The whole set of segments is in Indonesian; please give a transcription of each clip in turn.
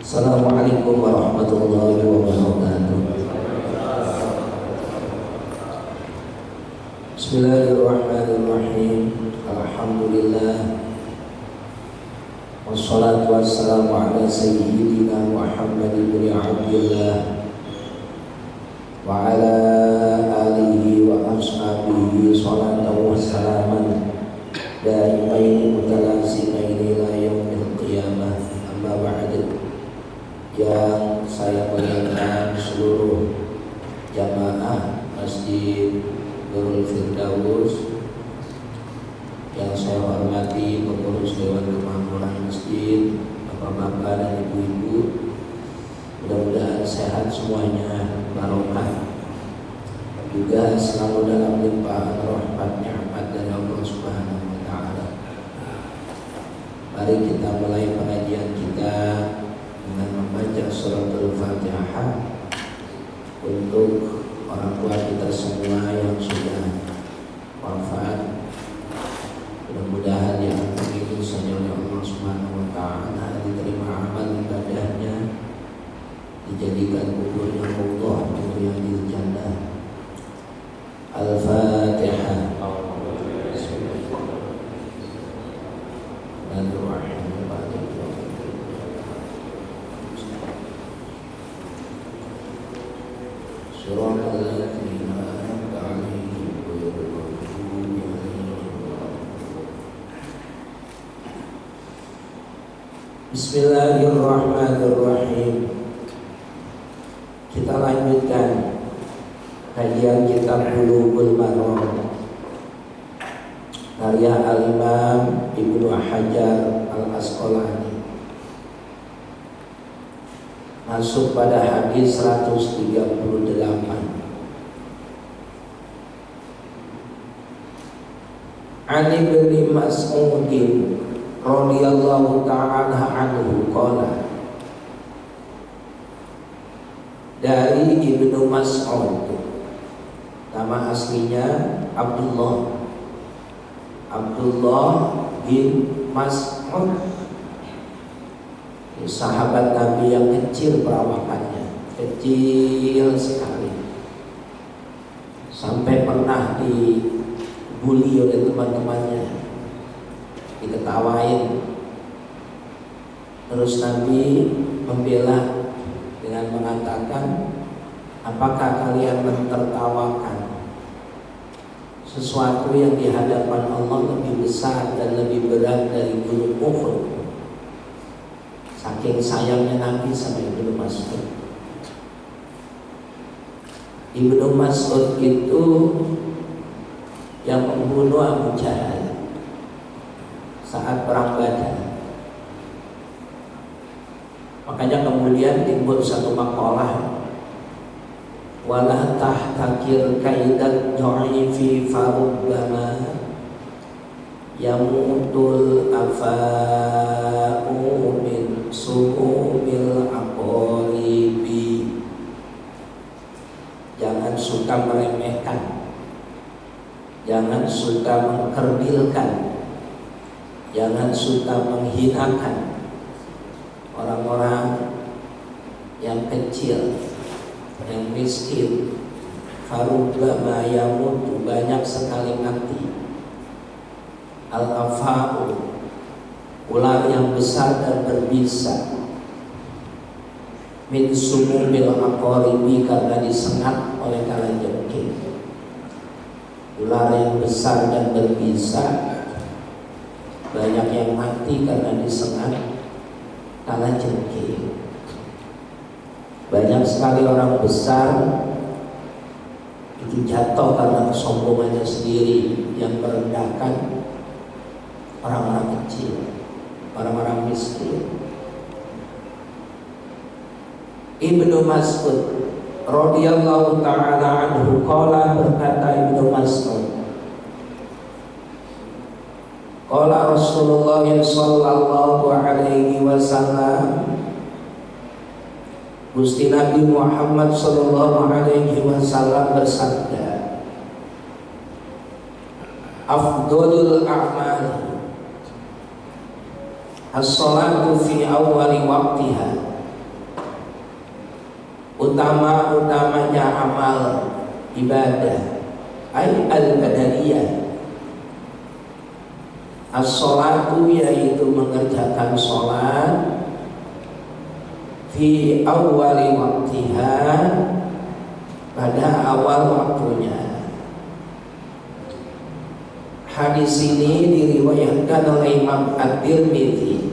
Assalamualaikum warahmatullahi wabarakatuh. Bismillahirrahmanirrahim. Alhamdulillah. Wassalatu wassalamu ala sayyidina Muhammad ibn Abdillah wa ala alihi wa ashabihi salatan wa salaman daimaini mutalazimaini ila yaumil qiyamah. Amma ba'd. Yang saya muliakan seluruh jamaah Masjid Nurul Firdaus, yang saya hormati pengurus Dewan Kemakmuran Masjid, bapak-bapak dan ibu-ibu, mudah-mudahan sehat semuanya, barokah, juga selalu dalam limpahan rahmat nikmat dari Allah Subhanahu wa taala. Mari kita mulai pengajian kita dengan membaca surat Al-Fatihah untuk orang tua kita semua yang sudah wafat. Mudah-mudahan yang begitu saja oleh Allah Subhanahu wa taala diterima amal ibadahnya, dijadikan kuburnya Allah untuk yang di jannah. Al-Fatihah. Bismillahirrahmanirrahim. Kita lanjutkan kajian kitab Bulughul Maram karya Al-Imam Ibnu Hajar Al-Asqalani. Masuk pada hadis 138. Ani bin Mas'udin radhiyallahu ta'ala anhu qala, dari Ibnu Mas'ud, nama aslinya Abdullah bin Mas'ud, sahabat Nabi yang kecil perawakannya, kecil sekali, sampai pernah dibully oleh teman-temannya, diketawain. Terus Nabi membela dengan mengatakan, apakah kalian mentertawakan sesuatu yang di hadapan Allah lebih besar dan lebih berat dari gunung Uhud? Saking sayangnya Nabi sama Ibnu Mas'ud. Ibnu Mas'ud itu yang membunuh Abu Jahal saat perang Badar. Makanya kemudian timbul satu makalah, wala tahtakir kaidan dha'ifi farubbama yamutul afa'u min su'umil aqaribi. Jangan suka meremehkan, jangan suka mengkerdilkan, jangan suka menghinakan orang-orang yang kecil, yang miskin. Farubbama yamutu, banyak sekali mati. Al-afa'u, ular yang besar dan berbisa. Min sumumil aqaribi, karena disengat oleh kalajengking. Ular yang besar dan berbisa, banyak yang mati karena disengat kalajengking. Banyak sekali orang besar itu jatuh karena kesombongannya sendiri yang merendahkan orang-orang kecil, orang-orang miskin. Ibnu Mas'ud radhiyallahu ta'ala anhu qala, berkata Ibnu Mas'ud, qala Rasulullah sallallahu alaihi wasallam, Gusti Nabi Muhammad sallallahu alaihi wasallam bersabda, afdhalul a'mal as-salatu fi awwali waqtiha utama-utamanya amal ibadah al-badaniyah. As-sholatu yaitu mengerjakan sholat fi awwali waktiha, pada awal waktunya. Hadis ini diriwayatkan oleh Imam At-Tirmidzi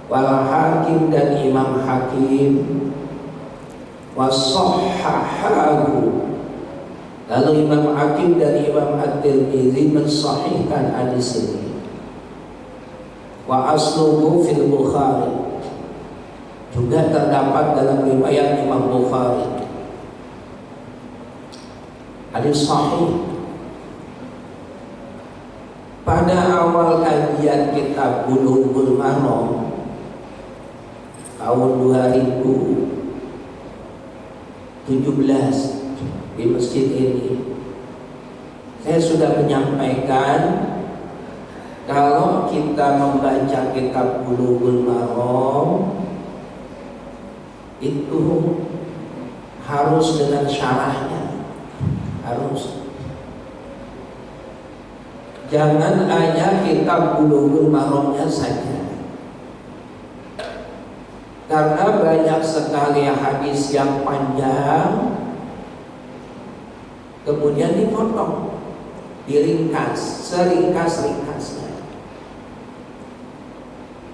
wal Hakim dan Imam Hakim wa shahhahahu. Lalu Imam Hakim dan Imam At-Tirmidzi mensahihkan hadis ini. Wa asluhu fil Bukhari, juga terdapat dalam riwayat Imam Bukhari. Hadis sahih. Pada awal kajian kitab Bulughul Maram tahun 2017 di masjid ini, saya sudah menyampaikan kalau kita membaca kitab Bulughul Maram itu harus dengan syarahnya, harus. Jangan hanya kitab Bulughul Maramnya saja, karena banyak sekali hadis yang panjang kemudian dipotong, diringkas, seringkas-ringkasnya.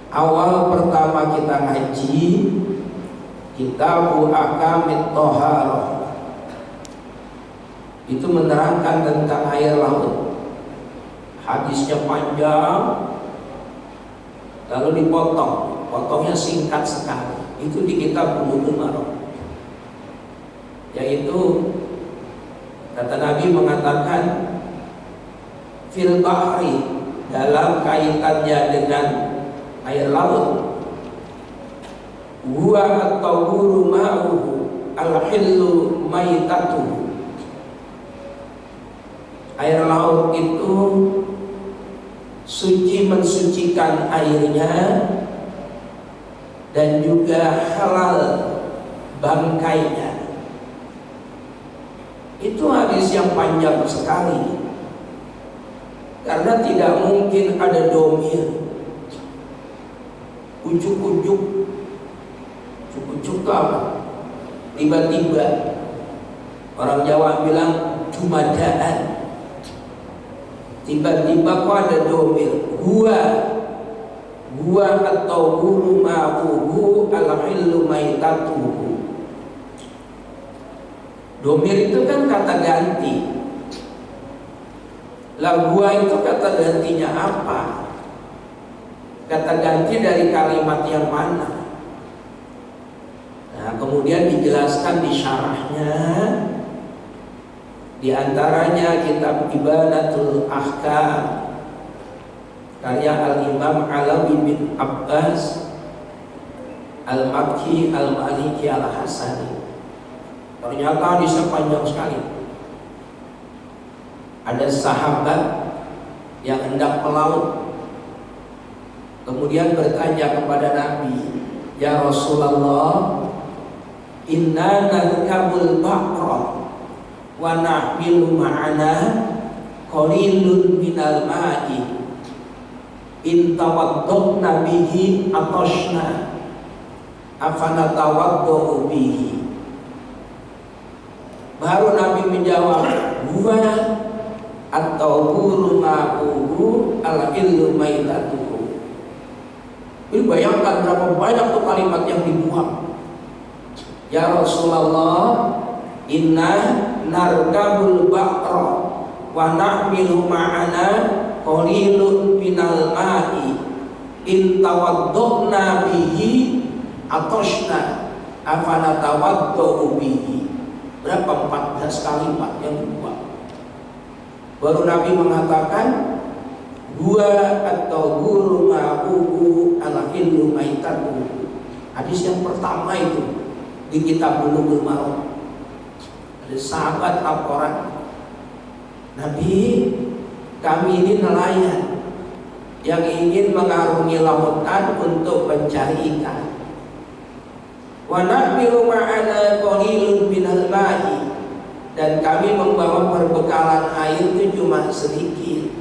Awal pertama kita ngaji Kitab Ahkamit Thaharah, itu menerangkan tentang air laut. Hadisnya panjang, lalu dipotong, potongnya singkat sekali. Itu di kitab Bulughul Maram. Yaitu kata Nabi mengatakan fil bahri, dalam kaitannya dengan air laut, huwa at-tahuru ma'uhu al-hillu maitatuhu. Air laut itu suci, mensucikan airnya, dan juga halal bangkainya. Itu hadis yang panjang sekali, karena tidak mungkin ada domir, ujuk-ujuk. Ujuk-ujuk itu apa? Tiba-tiba. Orang Jawa bilang jumadaan. Tiba-tiba kok ada domir. Huwa atau huru ma'uhu al-hillu maitatuhu. Domir itu kan kata ganti. Lah gua itu kata gantinya apa? Kata ganti dari kalimat yang mana? Nah, kemudian dijelaskan di syarahnya. Di antaranya kitab Ibanatul Ahkam karya Al-Imam Alawi bin Abbas Al-Makki Al-Maliki Al-Hasani. Ternyata hadisnya panjang sekali. Ada sahabat yang hendak melaut, kemudian bertanya kepada Nabi, "Ya Rasulullah, inna narkabul baqra wa nahmilu ma'ana qalilun minal ma'i in tawaddaqna bihi atashna afanatawaddu bihi." Baru Nabi menjawab, "Huwa at-tahuru ma'uhu al-illu maitatuhu." Ini bayangkan berapa banyak tuh kalimat yang dibuang. Ya Rasulullah, inna narkabul baqra wa nahmilu ma'ana qalilun minal ma'i in tawaddaqna bihi atashna afanatawaddu bihi. Berapa? 14 kalimat yang dibuang. Baru Nabi mengatakan huwa at-tahuru ma'uhu al-hillu maitatuhu. Hadis yang pertama itu di kitab Bulughul Maram. Ada sahabat laporan, "Nabi, kami ini nelayan yang ingin mengarungi lautan untuk mencari ikan. Wa nahmilu ma'ana qalilun minal ma'i, dan kami membawa perbekalan air itu cuma sedikit.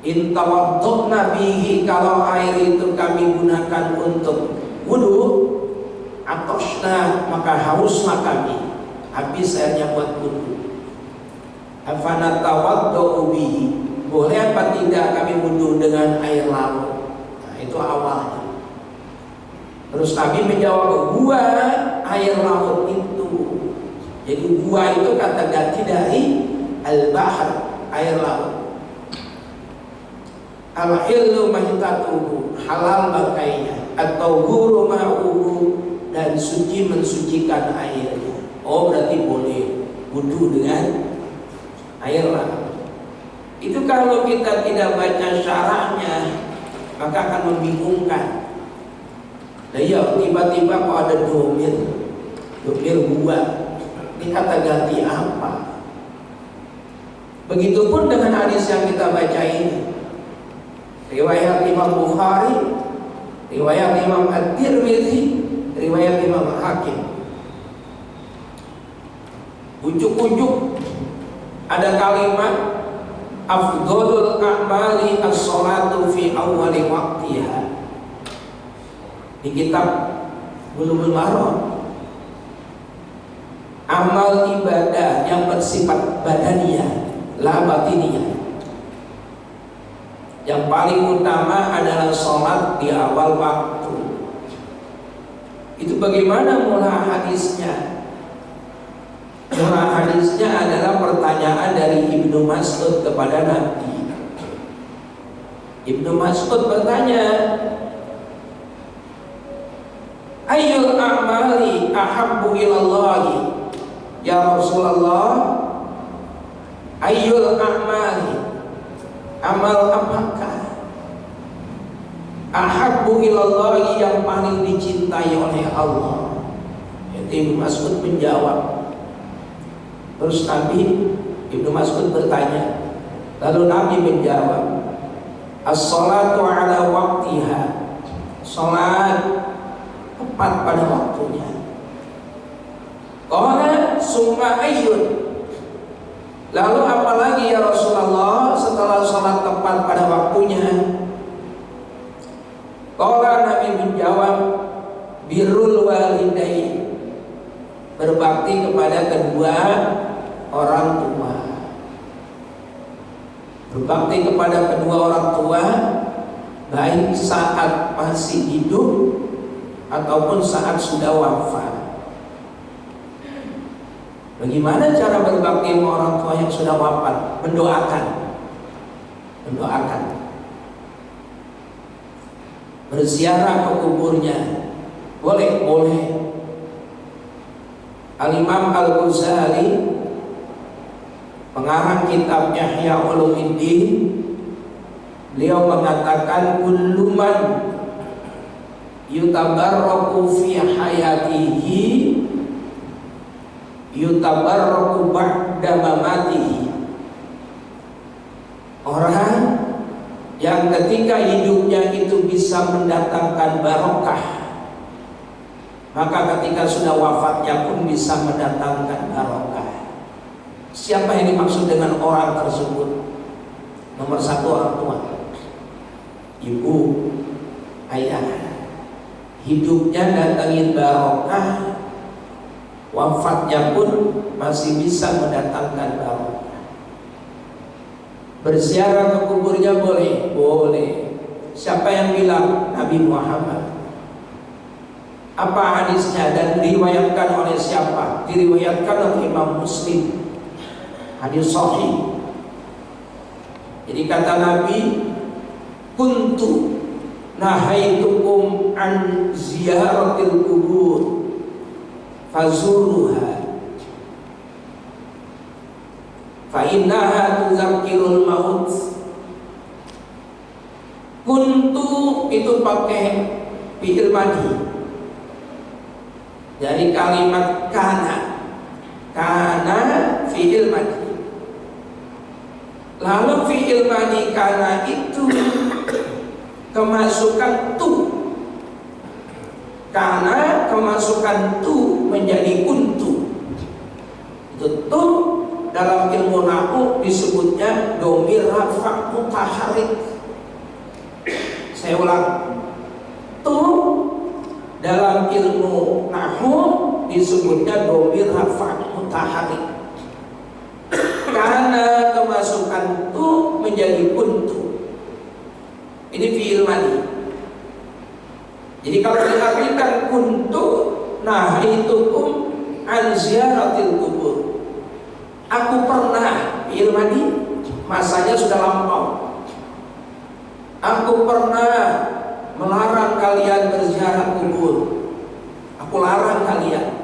In tawadduna bihi, kalau air itu kami gunakan untuk wudu, atosna, maka hauslah kami, habis airnya buat wudu. Afana tawaddu bihi, boleh apa tidak kami wudu dengan air laut? Nah, itu awalnya. Terus Nabi menjawab, gua air laut itu. Jadi gua itu kata ganti dari al-bahr, air laut. Al-hillu mahitatuhu, halal bangkainya, atau guru ma'uhu, dan suci mensucikan airnya. Oh, berarti boleh wudu dengan air laut. Itu kalau kita tidak baca syarahnya, maka akan membingungkan. Nah ya, tiba-tiba kok ada domir gua, ini kata ganti apa? Begitupun dengan hadis yang kita baca ini, riwayat Imam Bukhari, riwayat Imam At-Tirmidzi, riwayat Imam Hakim. Ujuk-ujuk ada kalimat afdhalul a'mali as-sholatu fi awwali waqtiha. Di kitab Bulughul Maram, amal ibadah yang bersifat badaniyah, la batiniyah, yang paling utama adalah sholat di awal waktu. Itu bagaimana mula hadisnya? Mula hadisnya adalah pertanyaan dari Ibnu Mas'ud kepada Nabi. Ibnu Mas'ud bertanya, ayyul a'mali ahabbu ilallahi ya Rasulullah, ayyul a'mali, amal apakah ahabbu ilallahi, yang paling dicintai oleh Allah? Ibnu Mas'ud menjawab. Terus Ibnu Mas'ud bertanya, lalu Nabi menjawab, as-salatu ala waqtiha, salat tepat pada waktunya. Qala summa ayyun, lalu apalagi ya Rasulullah setelah salat tepat pada waktunya? Qala, Nabi menjawab, birrul walidain, berbakti kepada kedua orang tua. Berbakti kepada kedua orang tua, baik saat masih hidup ataupun saat sudah wafat. Bagaimana cara berbakti sama orang tua yang sudah wafat? Mendoakan. Berziarah ke kuburnya. Boleh. Al-Imam Al-Ghazali, pengarang kitab Ihya Ulumuddin, beliau mengatakan kullu man yutabarraku fi hayatihi yutabarraku ba'da mamatihi. Orang yang ketika hidupnya itu bisa mendatangkan barokah, maka ketika sudah wafatnya pun bisa mendatangkan barokah. Siapa yang dimaksud dengan orang tersebut? Nomor satu, orang tua, ibu, ayah. Hidupnya datangin barokah, wafatnya pun masih bisa mendatangkan barokah. Berziarah ke kuburnya boleh. Siapa yang bilang? Nabi Muhammad. Apa hadisnya dan diriwayatkan oleh siapa? Diriwayatkan oleh Imam Muslim. Hadis sahih. Jadi kata Nabi, kuntu nahaitukum an ziyaratil kubur fazuruha fa innaha tuzakkirul maut. Kuntu itu pakai fi'il madhi dari kalimat kana fi'il madhi. Lalu fi'il madhi kana itu kemasukan tu. Karena kemasukan tu menjadi kuntu. Itu tu dalam ilmu nahwu disebutnya dhamir rafa' mutaharrik. Saya ulang. Tu dalam ilmu nahwu disebutnya dhamir rafa' mutaharrik. Karena kemasukan tu menjadi kuntu. Ini fi'il madhi. Jadi kalau diartikan kuntu nahitukum an ziyaratil kubur. Aku pernah, fi'il madhi, masanya sudah lampau. Aku pernah melarang kalian berziarah kubur. Aku larang kalian.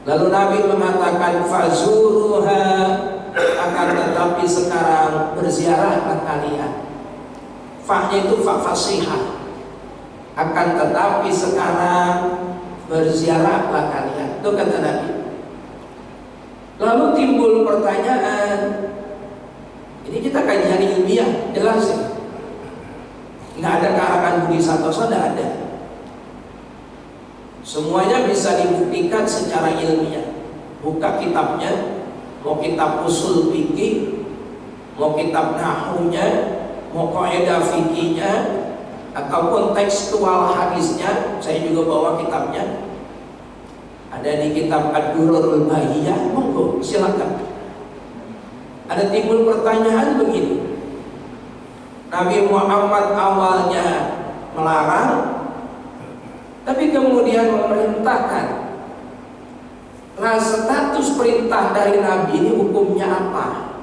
Lalu Nabi mengatakan fazuruha, akan tetapi sekarang berziarahlah kalian. Fa-nya itu fa fasihah. Akan tetapi sekarang berziarahlah kalian. Itu kata Nabi. Lalu timbul pertanyaan. Ini kita kajian ilmiah, jelas ya. Nggak ada karangan Budi Santoso, nggak ada. Semuanya bisa dibuktikan secara ilmiah. Buka kitabnya, mau kitab usul fikih, mau kitab nahwunya, mau kaidah fikihnya, ataupun tekstual hadisnya. Saya juga bawa kitabnya. Ada di kitab Ad-Durrul Bahiyah, monggo silakan. Ada timbul pertanyaan begini. Nabi Muhammad awalnya melarang, tapi kemudian memerintahkan. Nah, status perintah dari Nabi ini hukumnya apa?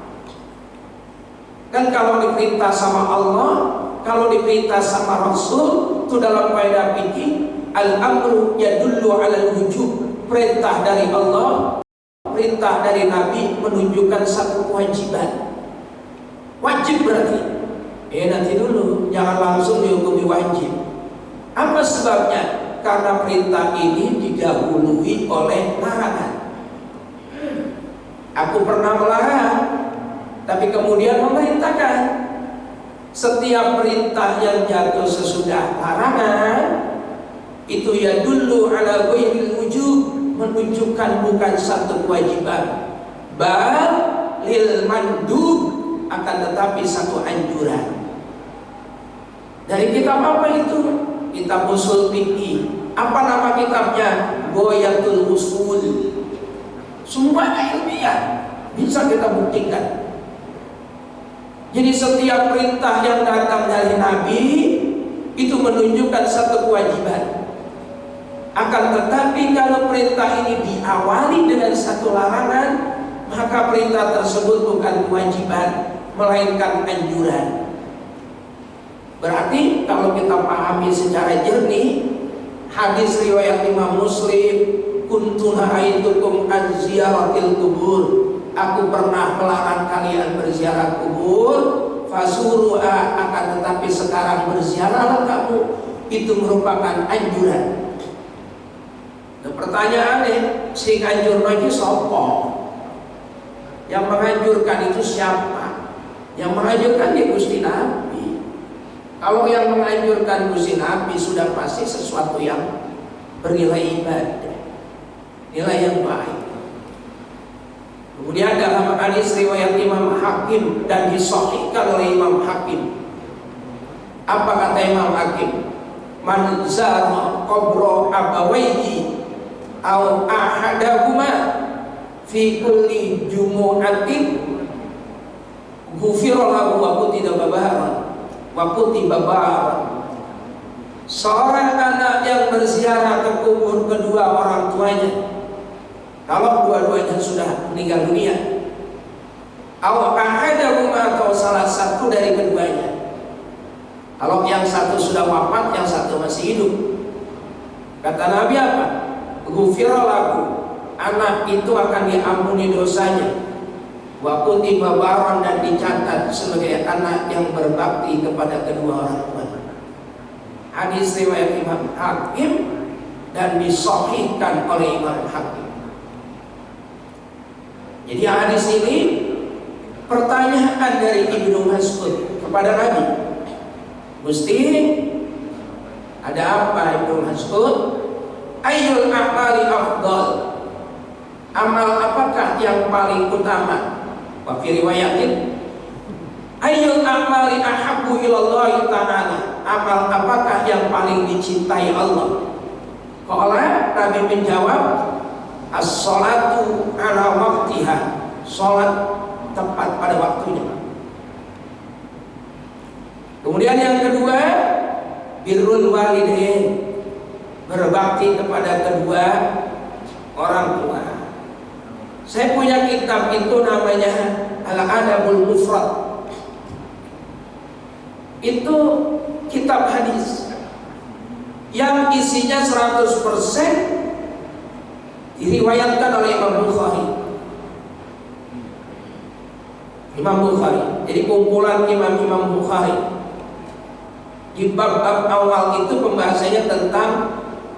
Kan kalau diperintah sama Allah, kalau diperintah sama Rasul, itu dalam kaidah fikih al-amru yadullu 'alal wujub. Perintah dari Allah, perintah dari Nabi menunjukkan satu kewajiban. Wajib berarti. Nanti dulu, jangan langsung dihukumi wajib. Apa sebabnya? Karena perintah ini didahului oleh larangan. Aku pernah melarang, tapi kemudian memerintahkan. Setiap perintah yang jatuh sesudah larangan itu ya dulu ala ghairil wujub, menunjukkan bukan satu kewajiban, bal lil mandub, akan tetapi satu anjuran. Dari kitab apa itu? Kitab usul fikih. Apa nama kitabnya? Ghayatul Usul. Semua ilmiah, bisa kita buktikan. Jadi setiap perintah yang datang dari Nabi itu menunjukkan satu kewajiban. Akan tetapi kalau perintah ini diawali dengan satu larangan, maka perintah tersebut bukan kewajiban, melainkan anjuran. Berarti kalau kita pahami secara jernih, hadis riwayat Imam Muslim, kuntu nahaitukum an ziyaratil kubur, aku pernah melarang kalian berziarah kubur, fasuruha, akan tetapi sekarang berziarahlah kamu, itu merupakan anjuran. Nah, pertanyaannya, si anjur lagi sopo? Yang menganjurkan itu siapa? Yang menganjurkan dia Gusti Nabi. Kalau yang menganjurkan Gusti Nabi sudah pasti sesuatu yang bernilai ibadah, nilai yang baik. Kemudian dalam hadis riwayat Imam Hakim dan disahihkan oleh Imam Hakim, apa kata Imam Hakim? Man zara qabra abawaihi aw ahadahuma fi kulli jumu'atin ghufira lahu wa kutiba babaran wa kutiba babaran. Seorang anak yang berziarah ke kubur kedua orang tuanya, kalau dua-duanya sudah meninggal dunia, aw ahadahuma, atau salah satu dari keduanya. Kalau yang satu sudah wafat, yang satu masih hidup, kata Nabi apa? Ghufira lahu, anak itu akan diampuni dosanya, wa kutiba baran, dan dicatat sebagai anak yang berbakti kepada kedua orang tua. Hadis riwayat Imam Hakim dan disahihkan oleh Imam Hakim. Jadi hadis ini pertanyaan dari Ibnu Mas'ud kepada Nabi, Gusti, Ada apa Ibnu Mas'ud? Ayyul a'mali afdal? Amal apakah yang paling utama? Wa fi riwayatin ayyul a'mali ahabbu ilallahi ta'ala? Amal apakah yang paling dicintai Allah? Qala, Nabi menjawab, as-salatu ala waqtiha. Salat tepat pada waktunya. Kemudian yang kedua, birrul walidain, berbakti kepada kedua orang tua. Saya punya kitab itu namanya Al-Adabul Mufrad. Itu kitab hadis yang isinya 100% diriwayatkan oleh Imam Bukhari. Imam Bukhari. Jadi kumpulan Imam Bukhari. Di bab-bab awal itu pembahasannya tentang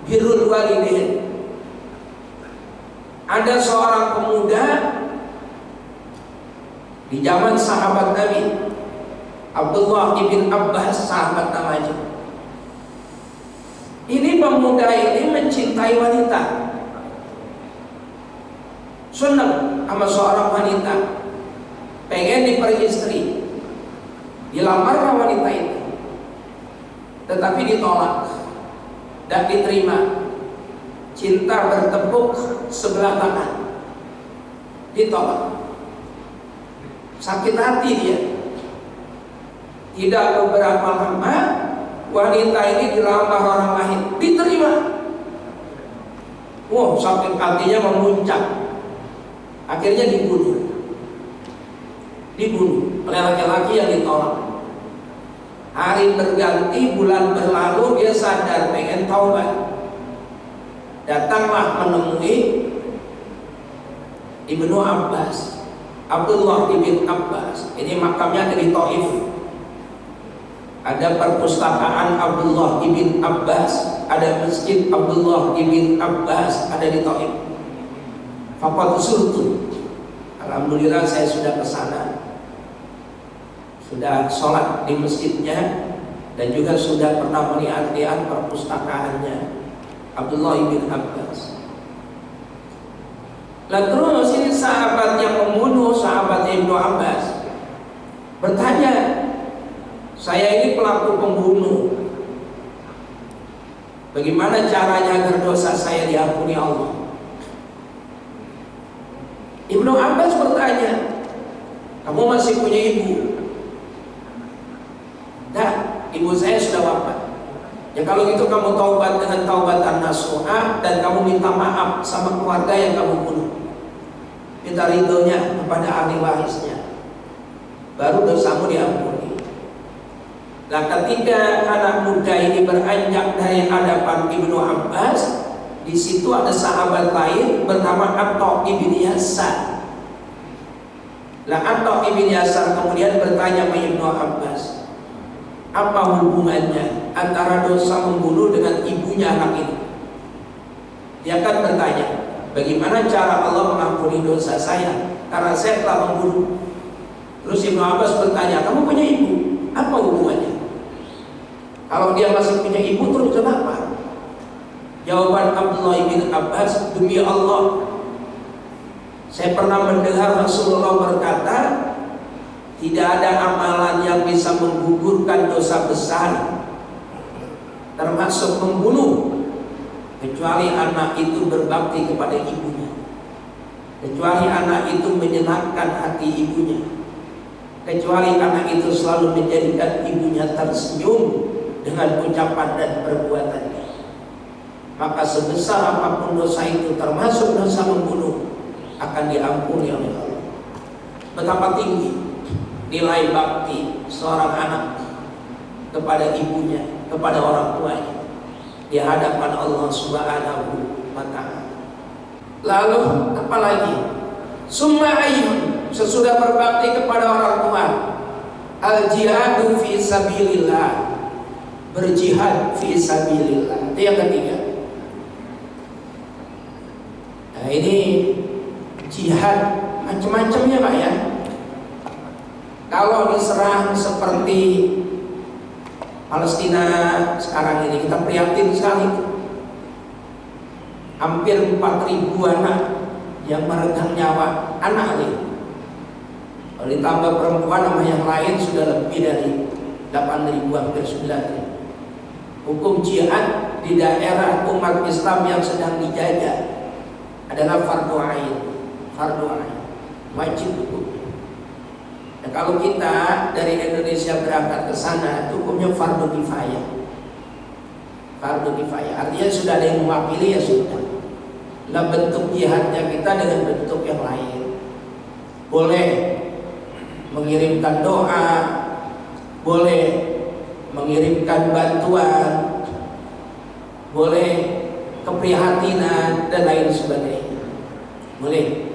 birrul walidain. Ada seorang pemuda di zaman sahabat Nabi, Abdullah ibn Abbas, sahabat namanya. Ini pemuda ini mencintai wanita, senang sama seorang wanita, pengen diperistri, dilamar wanita itu, tetapi ditolak dan diterima. Cinta bertepuk sebelah tangan, ditolak. Sakit hati dia. Tidak beberapa lama wanita ini dilamar orang lain, diterima. Wow, sakit hatinya memuncak. Akhirnya dibunuh oleh laki-laki yang ditolak. Hari berganti, bulan berlalu, dia sadar pengen taubat. Datanglah menemui Ibnu Abbas, Abdullah ibn Abbas. Ini makamnya di Taif. Ada perpustakaan Abdullah ibn Abbas, ada masjid Abdullah ibn Abbas, ada di Taif. Faqad surtu. Alhamdulillah saya sudah ke sana, sudah sholat di masjidnya, dan juga sudah pernah melihat perpustakaannya Abdullah ibn Abbas. Lalu terus ini sahabat yang membunuh sahabat Ibnu Abbas bertanya, saya ini pelaku pembunuh, bagaimana caranya agar dosa saya diampuni Allah? Ibnu Abbas bertanya, kamu masih punya ibu? Nah, ibu saya sudah wafat. Ya kalau gitu kamu taubat dengan taubatan nasuha, dan kamu minta maaf sama keluarga yang kamu bunuh. Minta ridhonya kepada ahli warisnya, baru dosamu diampuni. Nah, ketika anak muda ini beranjak dari hadapan Ibnu Abbas, di situ ada sahabat lain bernama Atta ibn Yasar. Nah, Atta ibn Yasar kemudian bertanya kepada Ibnu Abbas, apa hubungannya antara dosa membunuh dengan ibunya anak ini? Dia akan bertanya, bagaimana cara Allah mengampuni dosa saya karena saya telah membunuh? Terus Ibnu Abbas bertanya, kamu punya ibu? Apa hubungannya? Kalau dia masih punya ibu, terus kenapa? Jawaban Abdullah bin Abbas, demi Allah, saya pernah mendengar Rasulullah berkata, tidak ada amalan yang bisa menggugurkan dosa besar, termasuk membunuh, kecuali anak itu berbakti kepada ibunya, kecuali anak itu menyenangkan hati ibunya, kecuali anak itu selalu menjadikan ibunya tersenyum dengan ucapan dan perbuatannya. Maka sebesar apapun dosa itu, termasuk dosa membunuh, akan diampuni oleh Allah. Betapa tinggi nilai bakti seorang anak kepada ibunya, kepada orang tuanya di hadapan Allah Subhanahu wa ta'ala. Lalu apalagi? Summa ayyun, sesudah berbakti kepada orang tua, al-jihadu fi sabilillah, berjihad fi sabilillah. Itu yang ketiga. Nah, ini jihad macam-macamnya Pak ya. Kalau diserang seperti Palestina sekarang ini kita prihatin sekali. Hampir 4.000 anak yang meregang nyawa, anak ini. Kalau ditambah perempuan sama yang lain sudah lebih dari 8.000, hampir 9.000. Hukum jihad di daerah umat Islam yang sedang dijajah adalah fardu ain, wajib hukum. Nah, kalau kita dari Indonesia berangkat ke sana, hukumnya fardu kifayah. Artinya sudah ada yang mewakili, ya sudah. Nah, bentuk jihadnya kita dengan bentuk yang lain. Boleh mengirimkan doa, boleh mengirimkan bantuan, boleh keprihatinan dan lain sebagainya. Boleh.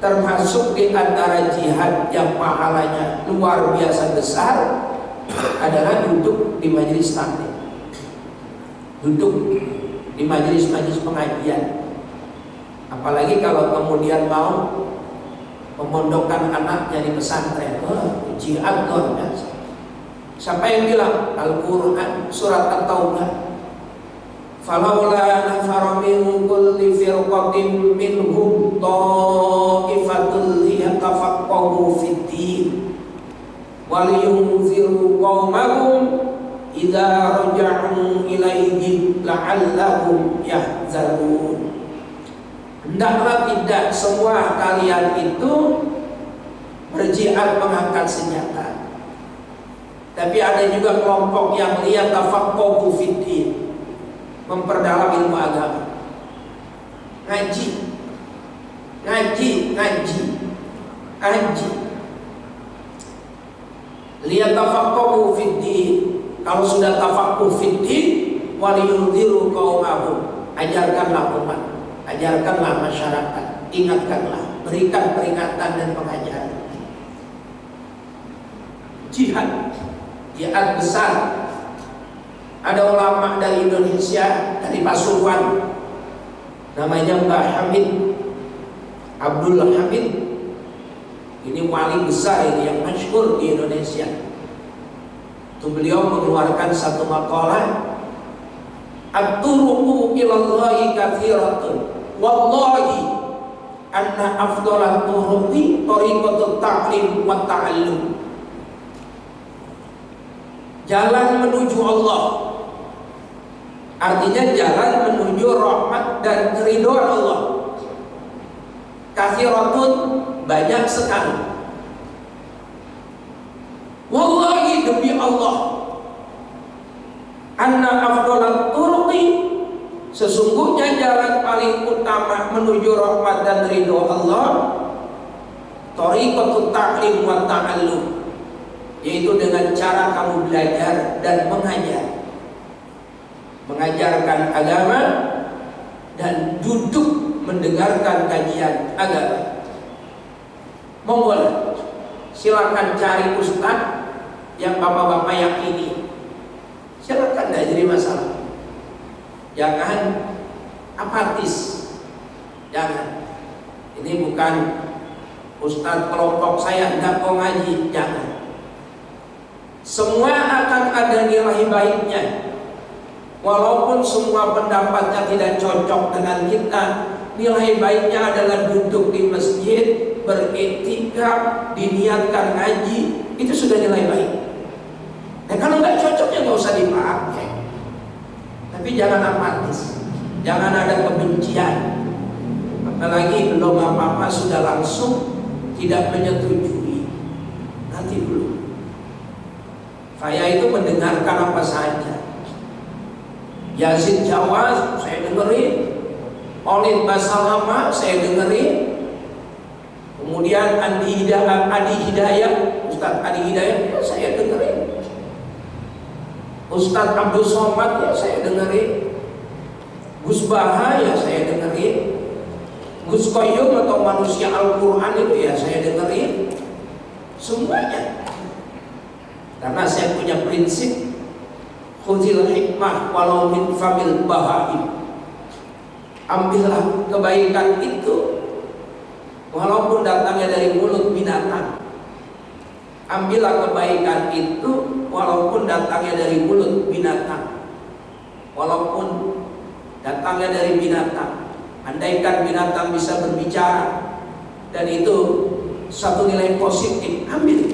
Termasuk di antara jihad yang pahalanya luar biasa besar adalah duduk di majelis taklim, duduk di majelis-majelis pengajian. Apalagi kalau kemudian mau memondokkan anaknya di pesantren, jihad luar biasa. Siapa yang bilang? Al-Quran surat At-Taubah. Falaula nafara min kulli firqatin minhum ta'ifatul liyatafaqahu fid-din wa liyunziru qaumahum idza raja'u ilaihim la'allahum yahzarun. Hendaklah tidak semua kalian itu berjihad mengangkat senjata, tapi ada juga kelompok yang liyatafaqahu fid-din, memperdalam ilmu agama, ngaji. Liyatafaqahu fid-din. Kalau sudah tafaqquh fid-din, waliyunziru qaumahum, ajarkanlah umat, ajarkanlah masyarakat, ingatkanlah, berikan peringatan dan pengajaran. Jihad besar. Ada ulama dari Indonesia, dari Pasuruan, namanya Mbah Hamid, Abdul Hamid. Ini wali besar ini yang masyhur di Indonesia. Itu beliau mengeluarkan satu makalah, at-turuqu ilallahi katsiratun, wallahi anna afdalat turuqi thariqatut ta'lim wa ta'allum. Jalan menuju Allah, artinya jalan menuju rahmat dan keridhaan Allah. Katsiratun, banyak sekali. Wallahi, demi Allah, anna afdalat turuqi, sesungguhnya jalan paling utama menuju rahmat dan ridho Allah, thariqatut ta'lim wa ta'allum, yaitu dengan cara kamu belajar dan mengajar, mengajarkan agama dan duduk mendengarkan kajian agama. Monggo, silakan cari ustaz yang bapak-bapak yakini, silakan, tidak jadi masalah. Jangan apatis, jangan. Ini bukan ustaz kelompok saya, tidak mau ngaji, jangan. Semua akan ada nilai baiknya. Walaupun semua pendapatnya tidak cocok dengan kita, nilai baiknya adalah duduk di masjid, beriktikaf, diniatkan ngaji, itu sudah nilai baik. Dan kalau nggak cocok ya nggak usah dipakai. Tapi jangan apatis, jangan ada kebencian. Apalagi belum apa-apa sudah langsung tidak menyetujui. Nanti dulu. Saya itu mendengarkan apa saja. Yazid Jawaz saya dengerin, Olid Basalama saya dengerin, kemudian Adi Hidayah, Ustaz Adi Hidayah saya dengerin, Ustaz Abdul Somad ya saya dengerin, Gus Baha ya saya dengerin, Gus Qayyum atau manusia Al-Quran itu ya saya dengerin, semuanya. Karena saya punya prinsip, khudhil hikmah walau min famil bahaim. Ambillah kebaikan itu walaupun datangnya dari mulut binatang. Ambillah kebaikan itu walaupun datangnya dari mulut binatang, walaupun datangnya dari binatang. Andaikan binatang bisa berbicara dan itu satu nilai positif, ambil.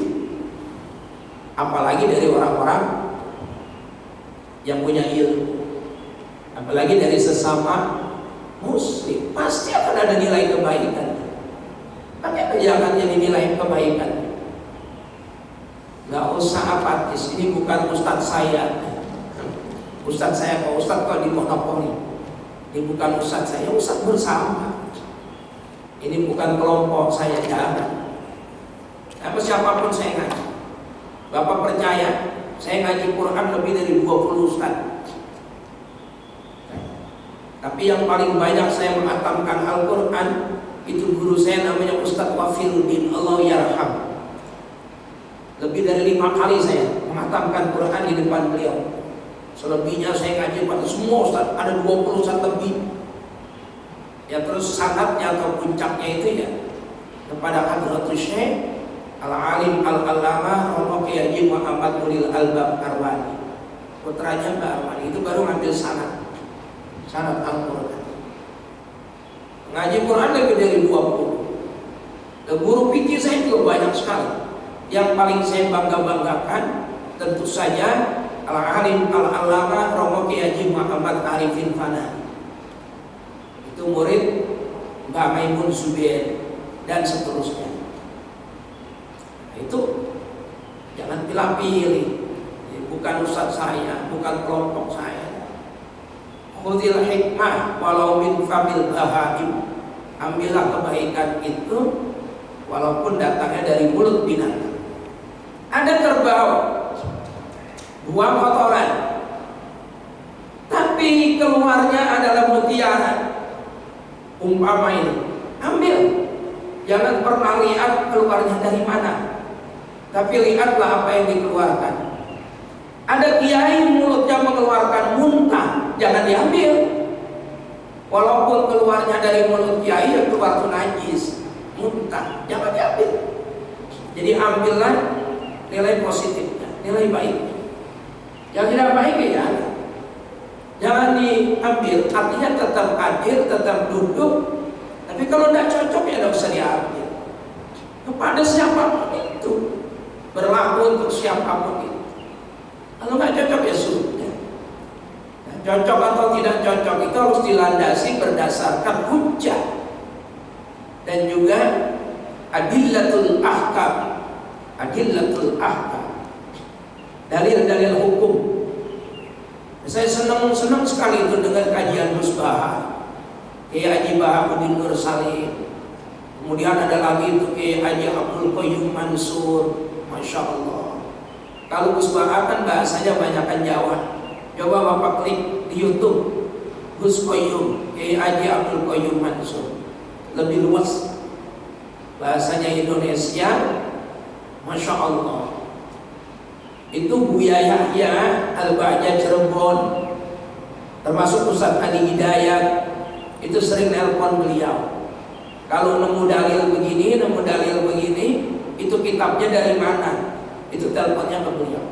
Apalagi dari orang-orang yang punya ilmu, apalagi dari sesama muslim, pasti akan ada nilai kebaikan. Tapi jangan jadi nilai kebaikan. Gak usah apatis, ini bukan ustadz saya. Ustadz saya kok ustadz kok dimonopoli. Ini bukan ustadz saya, ustadz bersama. Ini bukan kelompok saya, jangan. Apa siapapun saya ngaji. Bapak percaya, saya ngaji Quran lebih dari 20 ustadz. Tapi yang paling banyak saya menghatamkan Al-Quran itu guru saya namanya Ustadz Wafiruddin, Allah yarham. Lebih dari 5 kali saya menghatamkan Quran di depan beliau. Selebihnya saya ngaji pada semua ustaz, ada 20 ustaz lebih. Ya terus sanadnya atau puncaknya itu ya kepada Hadratus Syekh Al-Alim Al-Allamah Romoki Haji Muhammad Mulil Albab Arwani, putranya Mbak Arwani. Itu baru ngambil sanad Al-Quran. Ngaji Quran lebih dari 20. Dan guru fikih saya juga banyak sekali. Yang paling saya bangga-banggakan tentu saja Al-Alim Al-Allamah Romoki Haji Muhammad Arifin Fanani. Itu murid Mbak Maimun Zubair dan seterusnya. Nah, itu jangan pilih-pilih. Bukan ustaz saya, bukan kelompok saya. Khudil hikmah walau min famil bahaim. Ambillah kebaikan itu walaupun datangnya dari mulut binatang. Ada kerbau buang kotoran, tapi keluarnya adalah mutiara. Umpama ini, ambil. Jangan pernah lihat keluarnya dari mana, tapi lihatlah apa yang dikeluarkan. Ada kiai mulutnya mengeluarkan muntah, jangan diambil. Walaupun keluarnya dari mulut kiai yang keluar itu najis, muntah, jangan diambil. Jadi ambillah nilai positifnya, nilai baik. Yang tidak baik ya jangan diambil. Artinya tetap hadir, tetap duduk. Tapi kalau tidak cocok ya tidak usah diambil. Kepada siapapun itu, berlaku untuk siapapun itu. Kalau nggak cocok ya sudah. Nah, cocok atau tidak cocok itu harus dilandasi berdasarkan hujjah dan juga adillatul ahkam. Adillatul ahkam, dalil-dalil hukum. Saya senang sekali itu dengan kajian Gus Baha, Kiai Haji Bahamuddin Nur Salim. Kemudian ada lagi itu Kiai Haji Abdul Qayyum Mansur, masya Allah. Kalau Gus Baha kan bahasanya banyakan Jawa. Coba Bapak klik di YouTube Gus Qayyum, Kiai Haji Abdul Qayyum Mansur, lebih luas. Bahasanya Indonesia, masya Allah. Itu Buya Yahya Al-Ba'ja Cirebon, termasuk Ustaz Ali Hidayat, itu sering nelpon beliau. Kalau nemu dalil begini, itu kitabnya dari mana? Itu teleponnya ke beliau.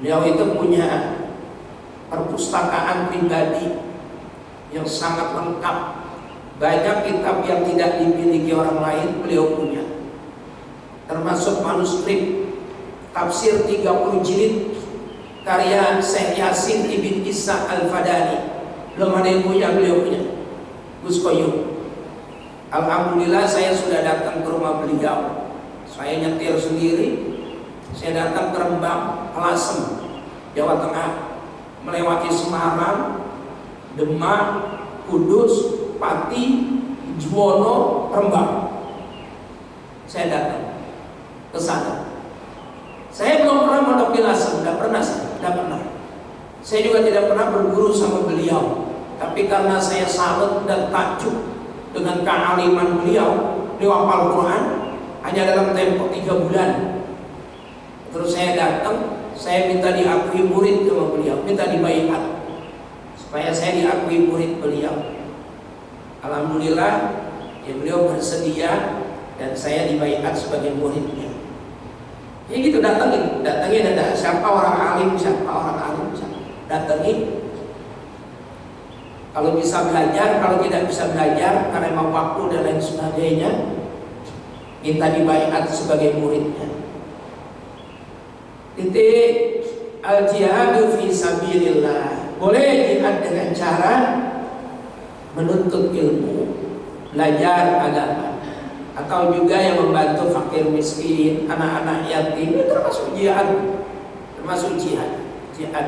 Beliau itu punya perpustakaan pribadi yang sangat lengkap. Banyak kitab yang tidak dimiliki orang lain beliau punya, termasuk manuskrip tafsir 30 jilid karya Syekh Yasin Ibn Isa Al-Fadani. Belum ada yang punya, beliau punya. Gus Qayyum. Alhamdulillah saya sudah datang ke rumah beliau. Saya nyetir sendiri. Saya datang ke Rembang, Lasem, Jawa Tengah, melewati Semarang, Demak, Kudus, Pati, Juwono, Rembang. Saya datang ke sana. Saya belum pernah mondok di Lasem, tidak pernah. Saya juga tidak pernah berguru sama beliau. Tapi karena saya salut dan takjub dengan kealiman beliau, beliau hafal Quran hanya dalam tempo 3 bulan. Terus saya datang, saya minta diakui murid sama beliau, minta dibaiat supaya saya diakui murid beliau. Alhamdulillah, ya beliau bersedia dan saya dibaiat sebagai muridnya. Ya gitu, datangin ada siapa orang alim, datangin. Kalau bisa belajar, kalau tidak bisa belajar karena memang waktu dan lain sebagainya, minta dibaiat sebagai muridnya. Titik al-jihadu fi sabilillah. Boleh jihad dengan cara menuntut ilmu, belajar agama, atau juga yang membantu fakir miskin, anak-anak yatim, itu termasuk jihad, jihad.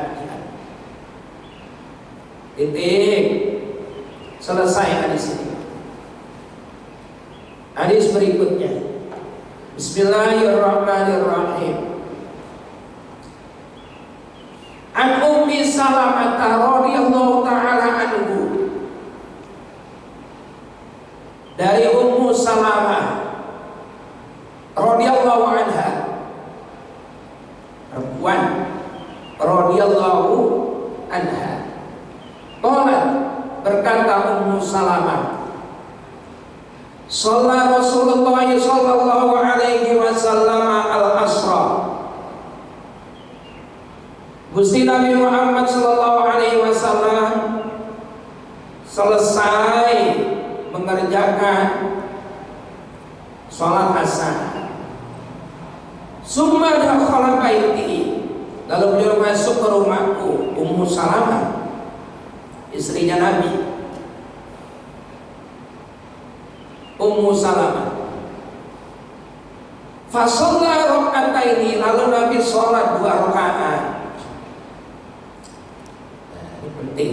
Titik. Selesai hadis ini. Hadis berikutnya. Bismillahirrahmanirrahim. An Ummi Salamah radhiyallahu ta'ala anhu. Dari Ummu Salamah radhiyallahu anha, perempuan radhiyallahu anha. Qalat, berkata Ummu Salamah, shalla Rasulullah sallallahu alaihi wasallam al-asra. Gusti Nabi Muhammad sallallahu alaihi wasallam selesai mengerjakan sholat asar. Summa dakhala baiti, lalu beliau masuk ke rumahku. Ummu Salamah, istrinya Nabi, Ummu Salamah. Fa shalla raka'ataini, lalu Nabi sholat 2 rakaat. Ini penting.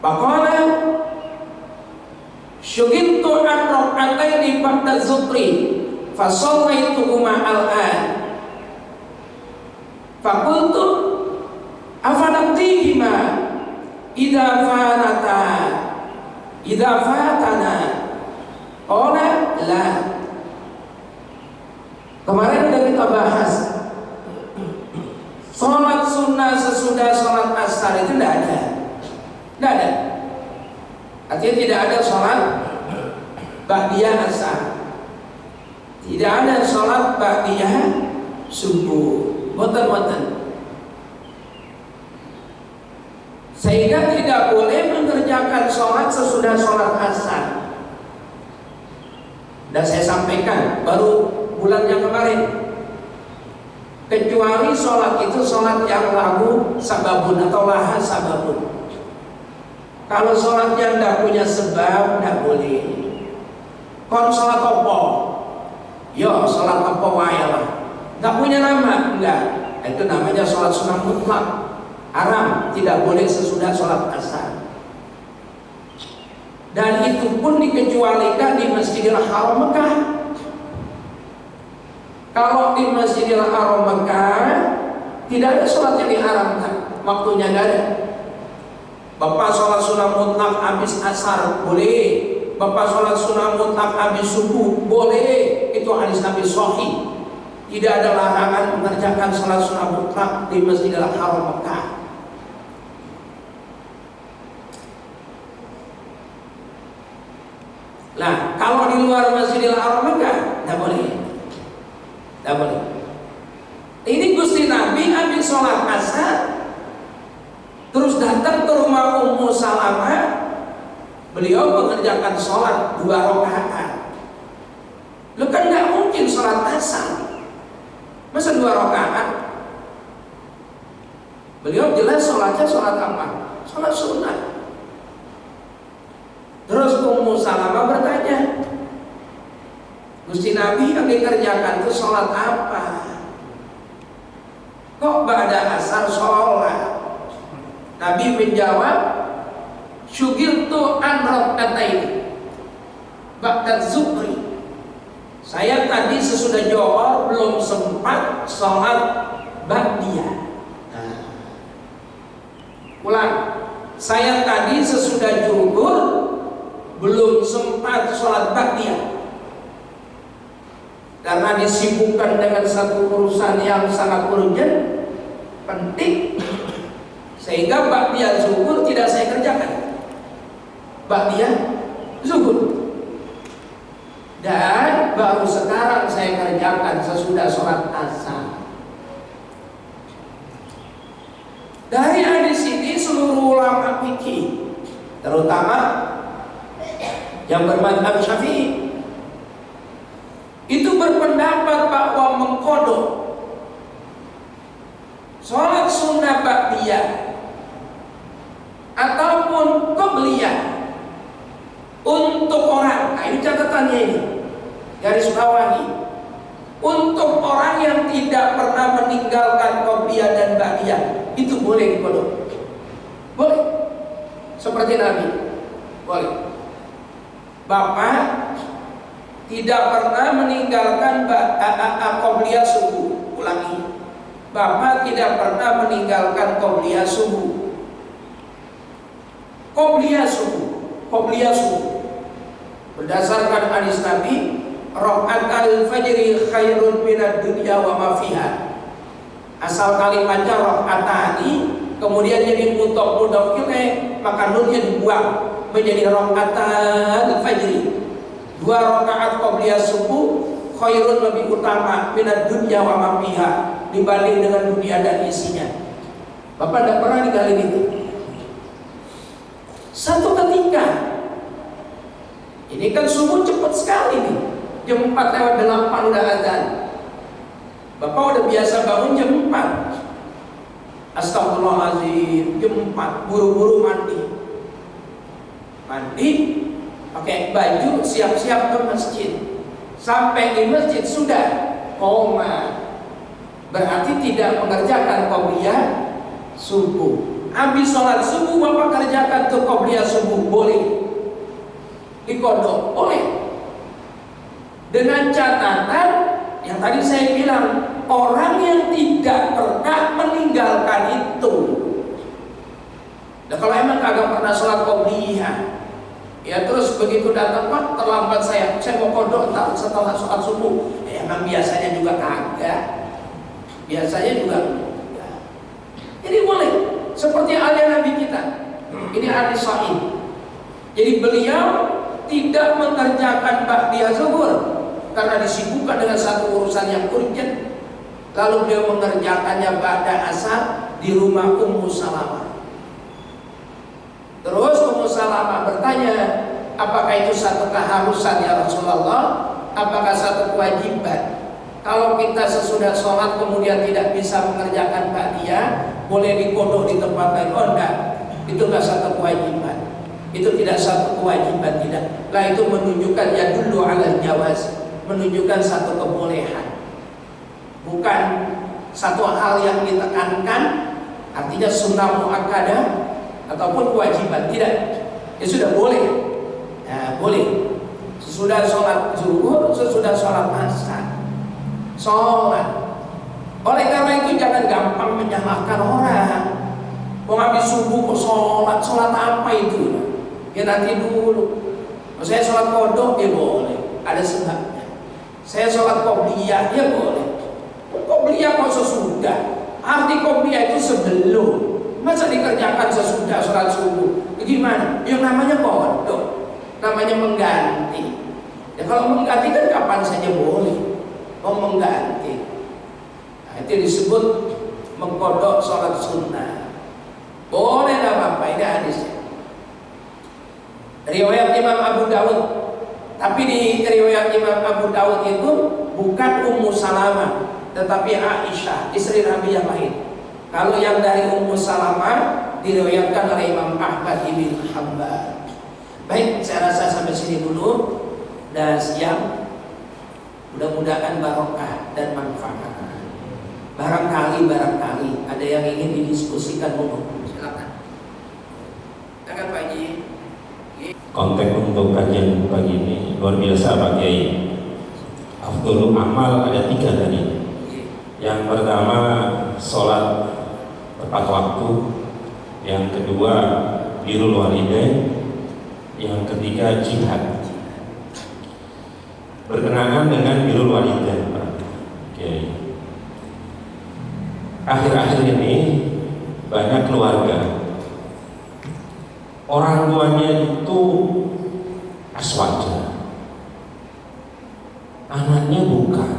Baqala syughiltu an raka'ataini ba'da zuhri fa shallaituhuma al-an. Fa qultu afanaqtihima idza fatana. Qala la. Kemarin udah kita bahas sholat sunnah sesudah sholat asar itu tidak ada. Artinya tidak ada sholat ba'diyah asar, tidak ada sholat ba'diyah subuh. Boten. Sehingga tidak boleh mengerjakan sholat sesudah sholat asar. Dan saya sampaikan baru bulan yang kemarin, kecuali sholat itu sholat yang lahu sababun atau laha sababun. Kalau sholat yang tidak punya sebab tidak boleh. Kon sholat apa? Yo sholat apa wae lah. Tidak punya nama, enggak. Itu namanya sholat sunnah mutlak. Haram, tidak boleh sesudah sholat asar. Dan itu pun dikecualikan di Masjidil Haram Mekah. Kalau di Masjidil Haram Mekah tidak ada sholat yang diharamkan, waktunya tidak ada. Bapak sholat sunnah mutlak habis asar boleh, bapak sholat sunnah mutlak habis subuh boleh. Itu hadis Nabi sahih. Tidak ada larangan mengerjakan sholat sunnah mutlak di Masjidil Haram Mekah. Nah, kalau di luar Masjidil Haram Mekah tidak boleh. Ini Gusti Nabi habis sholat asar terus datang ke rumah Ummu Salamah. Beliau mengerjakan sholat 2 rakaat. Lu kan nggak mungkin sholat asar, masa 2 rakaat? Beliau jelas sholatnya sholat apa? Sholat sunnah. Terus Ummu Salamah bertanya, Gusti Nabi yang dikerjakan itu sholat apa? Kok ba'da asar sholat? Nabi menjawab, syughiltu an raka'ataini ba'da zuhri. Saya tadi sesudah johor belum sempat sholat ba'diyah. Ulang, saya tadi sesudah zuhur belum sempat sholat ba'diyah karena disibukkan dengan satu urusan yang sangat urgent, penting, sehingga ba'diyah zuhur tidak saya kerjakan. Ba'diyah zuhur. Dan baru sekarang saya kerjakan sesudah sholat asar. Dari hadis ini seluruh ulama fikih, terutama yang bermadzhab Syafi'i, itu berpendapat bahwa mengkodok sholat sunnah ba'diyah ataupun qobliyah untuk orang, nah ini catatannya ini, garis bawahi, untuk orang yang tidak pernah meninggalkan qobliyah dan ba'diyah, itu boleh dikodok. Boleh. Seperti Nabi. Boleh. Bapak tidak pernah meninggalkan qobliyah subuh. Ulangi. Bapak tidak pernah meninggalkan qobliyah subuh. Qobliyah subuh. Qobliyah subuh. Berdasarkan hadis Nabi, rakaatul fajri khairun minad dunya wa ma fiha. Asal kalimatnya rakaatani kemudian jadi mudhaf ilaih, maka nunnya dibuang menjadi rakaatul fajri. 2 rakaat qobliyah subuh khairun, lebih utama, minad dunya wa ma fiha, dibanding dengan dunia dan isinya. Bapak tidak pernah ninggalin itu. Satu ketika, ini kan subuh cepat sekali nih, jam 4:08 udah azan. Bapak udah biasa bangun jam 4. Astagfirullahaladzim, jam 4 buru-buru mandi, pakai baju, siap-siap ke masjid. Sampai di masjid sudah koma, berarti tidak mengerjakan qobliyah subuh. Habis sholat subuh Bapak kerjakan tuh qobliyah subuh, boleh dikodok, boleh, dengan catatan yang tadi saya bilang, orang yang tidak pernah meninggalkan itu. Nah, kalau emang kagak pernah sholat qobliyah, ya terus begitu datang, Pak terlambat saya mau kodok entar setelah sholat subuh, emang biasanya juga kagak, biasanya juga enggak. Jadi boleh, seperti aliran Nabi kita, ini hadis sahih. Jadi beliau tidak mengerjakan ba'diyah zuhur karena disibukkan dengan satu urusan yang urgent. Lalu beliau mengerjakannya ba'da asar di rumah Ummu Salamah. Terus Ummu Salamah bertanya, apakah itu satu keharusan ya Rasulullah? Apakah satu kewajiban? Kalau kita sesudah sholat kemudian tidak bisa mengerjakan ba'diyah, boleh dikodok di tempat lain? Oh enggak, itu enggak satu kewajiban. Itu tidak satu kewajiban, tidak. Lah itu menunjukkan ya dulu ala jawaz, menunjukkan satu kebolehan, bukan satu hal yang ditekankan, artinya sunnah muakkadah ataupun kewajiban, tidak. Ya sudah boleh, ya, boleh. Sesudah sholat zuhur, sesudah sholat asar, sholat. Oleh karena itu jangan gampang menyalahkan orang. Mau habis subuh kok sholat, sholat apa itu? Ya nanti dulu. Saya sholat kodok ya boleh, ada sebabnya. Saya sholat qobliyah ya boleh. Qobliyah kok sesudah? Arti qobliyah itu sebelum. Masa dikerjakan sesudah sholat subuh? Gimana? Yang namanya kodok, namanya mengganti. Ya kalau mengganti kan kapan saja boleh. Oh mengganti. Nah, itu disebut mengkodok sholat sunnah. Boleh lah Bapak, ini hadisnya. Riwayat Imam Abu Dawud. Tapi di riwayat Imam Abu Dawud itu bukan Ummu Salamah, tetapi Aisyah, istri Nabi yang lain. Kalau yang dari Ummu Salamah diriwayatkan oleh Imam Ahmad bin Hanbal. Baik, saya rasa sampai sini dulu. Dan siang, mudah-mudahan barokah dan manfaat. Barangkali ada yang ingin didiskusikan, silakan. Silakan Pak Haji. Konteks untuk kajian pagi ini luar biasa Pak Kiai. Afdhulul amal ada 3 tadi. Yang pertama sholat tepat waktu, yang kedua birrul walidain, yang ketiga jihad. Berkenaan dengan birrul walidain Pak Kiai, akhir-akhir ini banyak keluarga orang tuanya itu aswaja, anaknya bukan.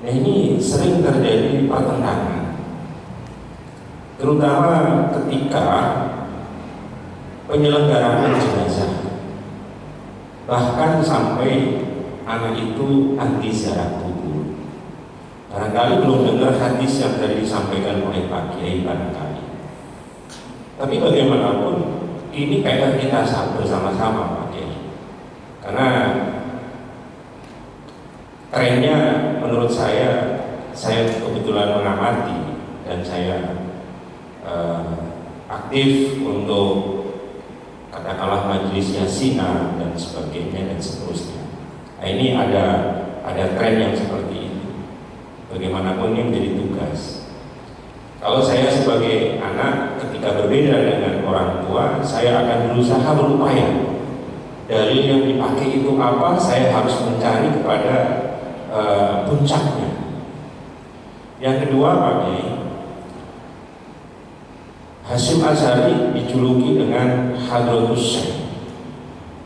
Nah, ini sering terjadi pertentangan, terutama ketika penyelenggaraan jenazah, bahkan sampai anak itu anti ziarah kubur. Barangkali belum dengar hadis yang tadi disampaikan oleh Pak Kiai barangkali. Tapi bagaimanapun ini PR kita bersama-sama Pak Kiai. Karena trennya menurut saya kebetulan mengamati dan saya aktif untuk katakanlah majelis yasinan dan sebagainya dan seterusnya. Nah, ini ada tren yang seperti itu. Bagaimanapun ini menjadi tugas. Kalau saya sebagai anak ketika berbeda dengan orang tua, saya akan berusaha berupaya. Dalil yang dipakai itu apa, saya harus mencari kepada puncaknya. Yang kedua, Pak Kiai, Hasyim Asy'ari dijuluki dengan Hadratus Syekh.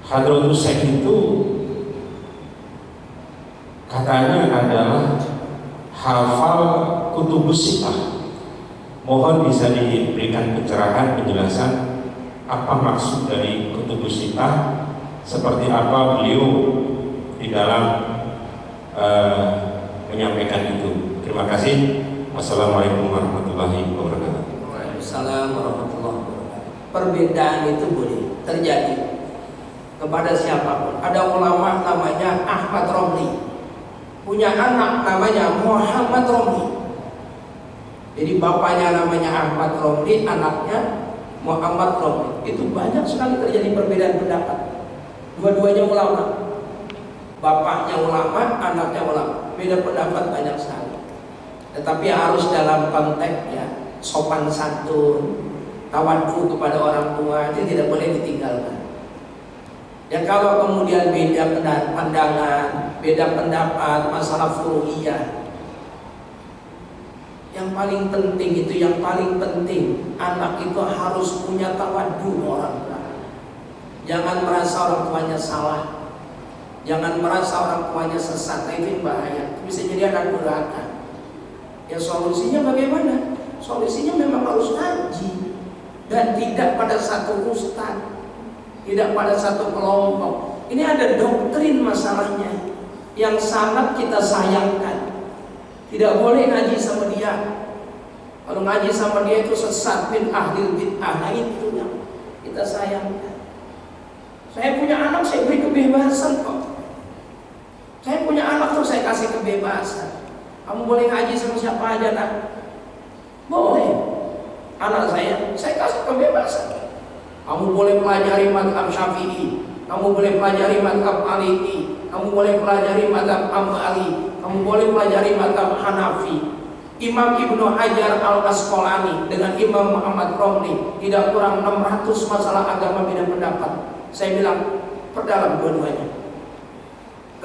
Hadratus Syekh itu katanya adalah hafal kutubus sittah. Mohon bisa diberikan pencerahan penjelasan apa maksud dari kutubus sittah, seperti apa beliau di dalam menyampaikan itu. Terima kasih. Wassalamualaikum warahmatullahi wabarakatuh. Waalaikumsalam warahmatullahi wabarakatuh. Perbedaan itu boleh terjadi kepada siapapun. Ada ulama namanya Ahmad Romli, punya anak namanya Muhammad Romli. Jadi bapaknya namanya Ahmad Romli, anaknya Muhammad Romli. Itu banyak sekali terjadi perbedaan pendapat. Dua-duanya ulama. Bapaknya ulama, anaknya ulama. Beda pendapat banyak sekali. Tetapi harus dalam konteks ya, sopan santun, tawadhu kepada orang tua, itu tidak boleh ditinggalkan. Ya kalau kemudian beda pandangan, beda pendapat, masalah furu'iyah, yang paling penting anak itu harus punya tawadhu orang tua. Jangan merasa orang tuanya salah, jangan merasa orang tuanya sesat. Itu bahaya, itu bisa jadi anak durhaka. Ya solusinya bagaimana? Solusinya memang harus ngaji, dan tidak pada satu ustaz, tidak pada satu kelompok. Ini ada doktrin masalahnya yang sangat kita sayangkan. Tidak boleh ngaji sama dia. Kalau ngaji sama dia itu sesat, min ahlil bid'ah. Nah itu yang kita sayangkan. Saya punya anak, saya beri kebebasan kok. Saya punya anak tuh saya kasih kebebasan. Kamu boleh ngaji sama siapa aja kan? Boleh. Anak saya kasih kebebasan. Kamu boleh pelajari mazhab Syafi'i, kamu boleh pelajari mazhab Maliki, kamu boleh pelajari mazhab Hambali, kamu boleh pelajari mazhab Hanafi. Imam Ibnu Hajar Al-Asqalani dengan Imam Muhammad Romli tidak kurang 600 masalah agama beda pendapat. Saya bilang perdalam dua-duanya.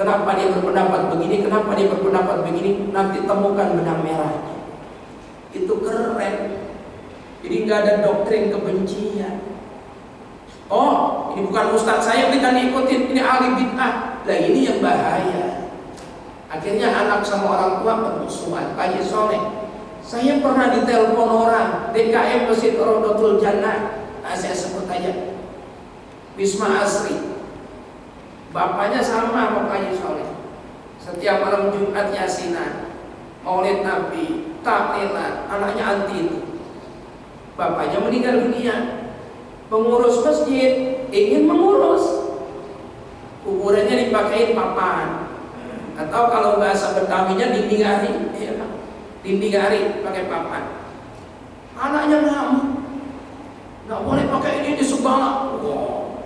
Kenapa dia berpendapat begini, kenapa dia berpendapat begini, nanti temukan benang merahnya. Itu keren. Jadi nggak ada doktrin kebencian. Oh, ini bukan ustadz saya, kita ikutin, ini ahli bid'ah. Lah ini yang bahaya. Akhirnya anak sama orang tua bermusuhan. Pak Haji Soleh, saya pernah ditelepon orang DKM Masjid Rodotul Jannah. Nah, saya sebut aja Wisma Asri. Bapaknya sama Pak Haji Soleh. Setiap malam Jumat yasinan, Maulid Nabi, tahlilan, anaknya anti itu. Bapaknya meninggal dunia. Pengurus masjid ingin mengurus, kuburannya dipakai papan, atau kalau bahasa Betawinya dinding ari, ya, dinding ari pakai papan. Anaknya nggak boleh pakai ini di segala. Wow.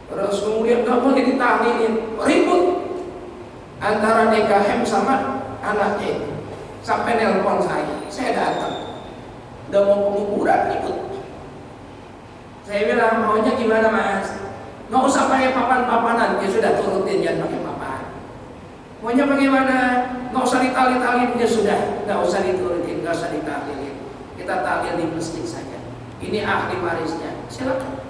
Terus kemudian nggak boleh ditahlilin, ribut antara DKM sama anaknya. Sampai nelpon saya datang, udah mau penguburan ribut. Saya bilang, maunya gimana mas? Nggak usah pakai papan-papanan, ya sudah turutin, jangan pakai papan. Maunya bagaimana? Nggak usah ditali-tali, ya sudah, nggak usah diturutin, nggak usah ditalilin. Kita talil di masjid saja. Ini ahli warisnya, silakan.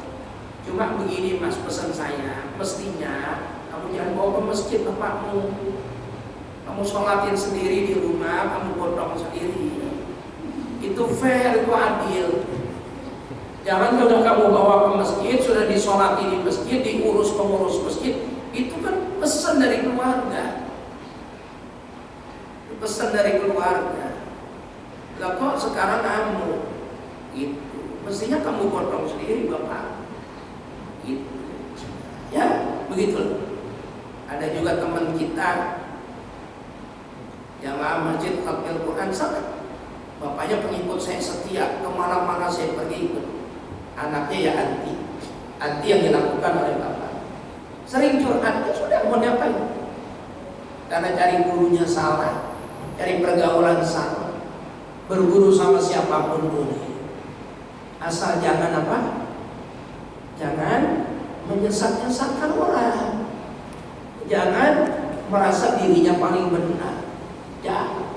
Cuma begini mas, pesan saya, mestinya Kamu jangan bawa ke masjid bapakmu. Kamu sholatin sendiri di rumah, kamu potong sendiri. Itu fair, itu adil. Jangan sudah kamu bawa ke masjid, sudah disolati di masjid, diurus pengurus masjid. Itu kan pesan dari keluarga. Pesan dari keluarga. Lah kok sekarang kamu itu mestinya kamu potong sendiri bapak. Gitu. Ya, begitu. Ada juga teman kita jamaah masjid Khatmil Quran sangat. Bapaknya pengikut saya setia, kemana-mana saya pergi ikut. Anaknya ya anti yang dilakukan oleh bapak. Sering curhat, ya sudah mau diapain? Karena cari gurunya salah, cari pergaulan salah, berguru sama siapapun boleh. Asal jangan apa? Jangan menyesat-nyesatkan orang. Jangan merasa dirinya paling benar. Jangan.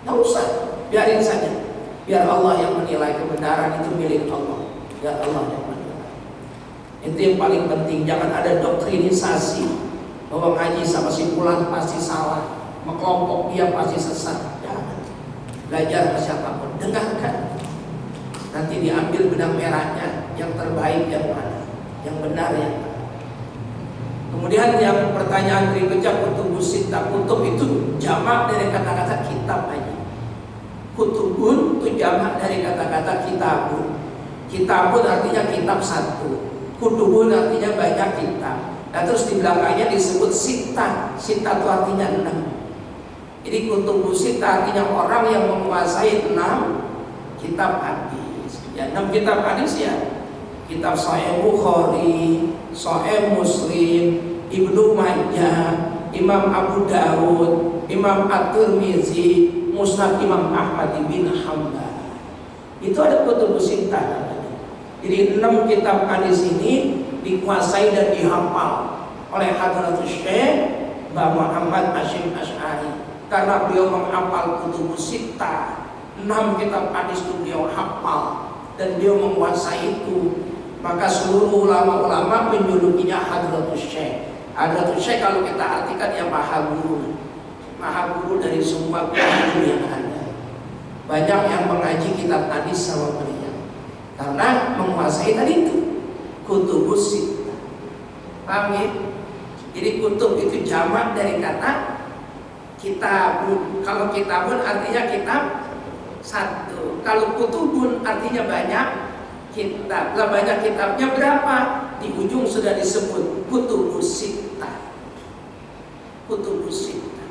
Nggak usah, biarin saja. Biar Allah yang menilai kebenaran itu milik Allah. Biar Allah yang menilai. Itu yang paling penting. Jangan ada doktrinisasi bahwa ngaji sama si fulan pasti salah, kelompok dia pasti sesat. Jangan. Belajar ke siapapun, dengarkan. Nanti diambil benang merahnya, yang terbaik yang mana, yang benar yang mana. Kemudian yang pertanyaan berikutnya, kutubus sittah. Kutub itu jamak dari kata-kata kitab aja. Kutubun itu jamak dari kata-kata kitabun. Kitabun artinya kitab satu. Kutubun artinya banyak kitab. Nah terus di belakangnya disebut sittah. Sittah itu artinya 6. Jadi kutubus sittah artinya orang yang menguasai 6 kitab hadis. Ya 6 kitab hadis ya. Kitab Sahih Bukhari, Sahih Muslim, Ibnu Majah, Imam Abu Dawud, Imam At-Tirmizi, Musnad Imam Ahmad bin Hanbal. Itu ada kutubus sittah. Jadi 6 kitab hadis ini dikuasai dan dihafal oleh Hadratus Syekh Mbah Muhammad Hasyim Asy'ari. Karena beliau menghafal kutubus sittah, 6 kitab hadis itu beliau hafal dan beliau menguasai itu. Maka seluruh ulama-ulama menjulukinya Hadratus Syekh. Hadratus Syekh kalau kita artikan ya maha guru. Maha guru dari semua guru yang ada. Banyak yang mengaji kitab hadis sama beliau karena menguasai tadi itu kutubus sittah. Paham ya? Jadi kutub itu jamak dari kata kitabun. Kalau kitabun artinya kitab satu. Kalau kutubun artinya banyak kitab. Lah banyak kitabnya berapa? Di ujung sudah disebut kutubus sittah. Kutubus sittah.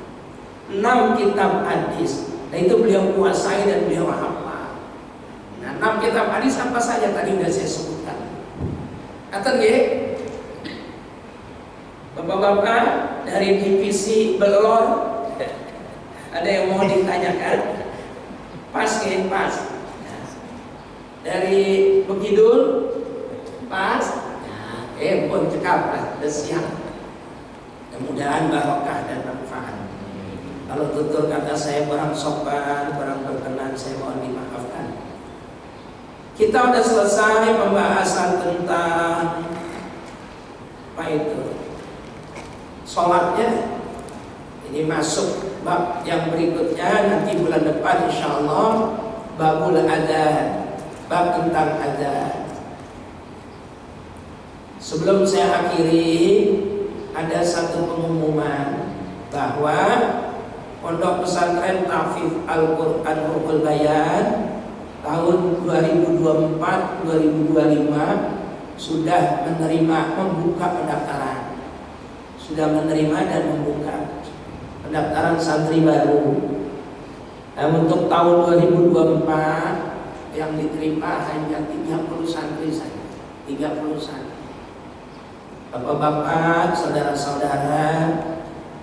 6 kitab hadis. Nah itu beliau kuasai dan beliau hafal. Nah 6 kitab hadis apa saja tadi sudah saya sebutkan. Kata nggih? Bapak-bapak dari divisi Belor ada yang mau ditanyakan? Pas nggih? Pas. Dari Begidul pas. Pun cekap lah, udah siap. Mudah-mudahan barokah dan manfaat. Kalau tutur kata saya kurang sopan, kurang berkenan, saya mohon dimaafkan. Kita udah selesai pembahasan tentang apa itu? Sholatnya. Ini masuk bab yang berikutnya nanti bulan depan insyaallah, babul adzan, bab tentang adzan. Sebelum saya akhiri, ada satu pengumuman bahwa Pondok Pesantren Tahfidz Al-Quran Ruhul Bayan tahun 2024-2025 sudah membuka pendaftaran. Sudah menerima dan membuka pendaftaran santri baru. Nah, untuk tahun 2024 yang diterima hanya 30 santri saja. 30 santri. Bapak-bapak, saudara-saudara,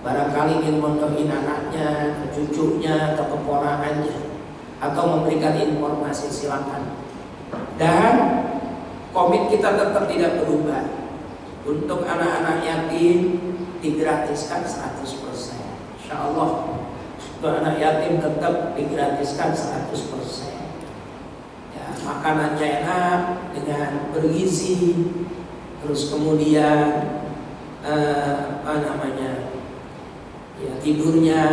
barangkali ingin mondokin anaknya, cucunya, atau keponakannya, atau memberikan informasi, silakan. Dan komit kita tetap tidak berubah. Untuk anak-anak yatim digratiskan 100%. Insya Allah untuk anak yatim tetap digratiskan 100%. Ya, makanannya enak dengan bergizi. Terus kemudian ya tidurnya,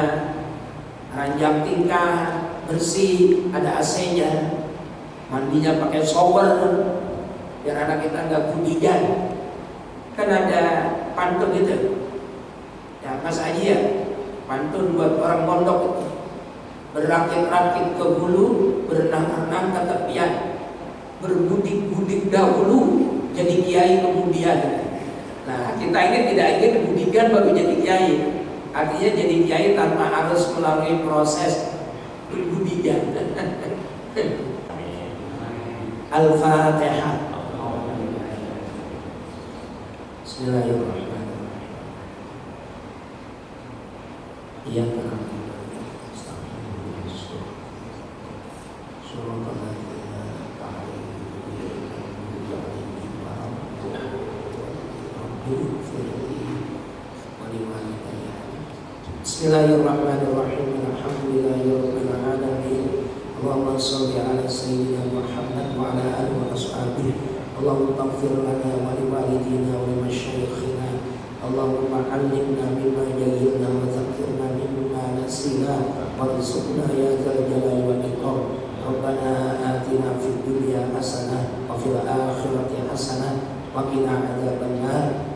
ranjang tingkah bersih, ada AC-nya, mandinya pakai shower biar anak kita nggak kudigan. Kan ada pantun gitu ya Mas Aji ya, pantun buat orang pondok itu, berakit-rakit ke hulu, berenang-renang ke tepian, berbudik-budik dahulu, jadi kiai kemudian. Nah, kita ini tidak ingin budikan baru jadi kiai. Artinya jadi kiai tanpa harus melalui proses berbudikan. Al-Fatihah. Bismillahirrahmanirrahim. Iya kan. Bismillahirrahmanirrahim. Alhamdulillahirabbil alamin. Allahumma shalli ala sayyidina Muhammad wa ala alihi wa ashabihi. Allahumma ighfir lana wa li walidina wa li masyayikhina. Allahumma 'allimna mimma jahilna wa dzakkirna mimma nasina warzuqna ya dzal jalali wal ikram. Rabbana atina fid dunya hasanah wa fil akhirati hasanah wa qina adzabannar.